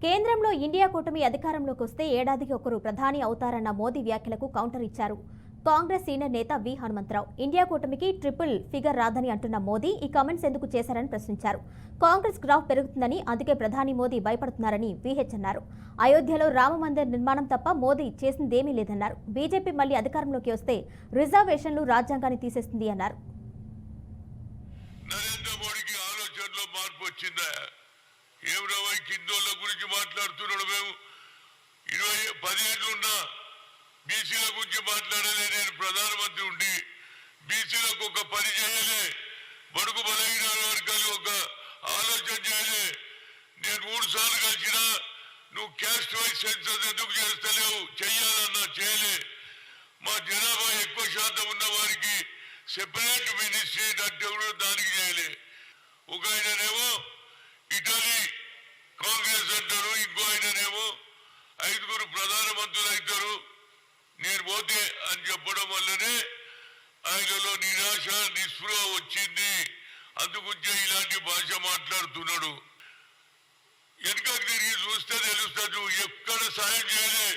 కేంద్రంలో ఇండియా కూటమి అధికారంలోకి వస్తే ఏడాదికి ఒకరు ప్రధాని అవుతారన్న మోదీ వ్యాఖ్యలకు కౌంటర్ ఇచ్చారు కాంగ్రెస్ సీనియర్ నేత వి హనుమంతరావు. ఇండియా కూటమికి ట్రిపుల్ ఫిగర్ రాదని అంటున్న మోదీ ఈ కామెంట్స్ ఎందుకు చేశారని ప్రశ్నించారు. కాంగ్రెస్ గ్రాఫ్ పెరుగుతుందని, అందుకే ప్రధాని మోదీ భయపడుతున్నారని విహెచ్ అన్నారు. అయోధ్యలో రామ మందిర్ నిర్మాణం తప్ప మోదీ చేసిందేమీ లేదన్నారు. బీజేపీ మళ్లీ అధికారంలోకి వస్తే రిజర్వేషన్లు రాజ్యాంగాన్ని తీసేస్తుంది అన్నారు. కిందోళ్ళ గురించి మాట్లాడుతున్నాడు. మేము 10 ఏళ్ళున్నా బీసీల గురించి మాట్లాడలే. నేను ప్రధానమంత్రి ఉండి బీసీలకు ఒక పని చేయలే, బడుగు బలహీన వర్గాలు ఒక ఆలోచన చేయలే. నేను 3 సార్లు కలిసినా నువ్వు క్యాస్ట్ వైజ్ సెన్సస్ ఎందుకు చేస్తలేవు, చెయ్యాలన్నా చేయలే. మా జనాభా ఎక్కువ శాతం ఉన్న వారికి సెపరేట్ మినిస్ట్రీ అంటే కూడా దానికి చేయలే. ఒక ఆయననేమో ఇటలీ కాంగ్రెస్ అంటారు, ఇంకో ఆయననేమో 5గురు ప్రధానమంత్రులు అవుతారు నేను పోతే అని చెప్పడం వల్లనే ఆయనలో నిరాశ నిస్పృహ వచ్చింది. అందుకుంటే ఇలాంటి భాష మాట్లాడుతున్నాడు. వెనుకకు తిరిగి చూస్తే తెలుస్తుంది ఎక్కడ సాయం చేయలే.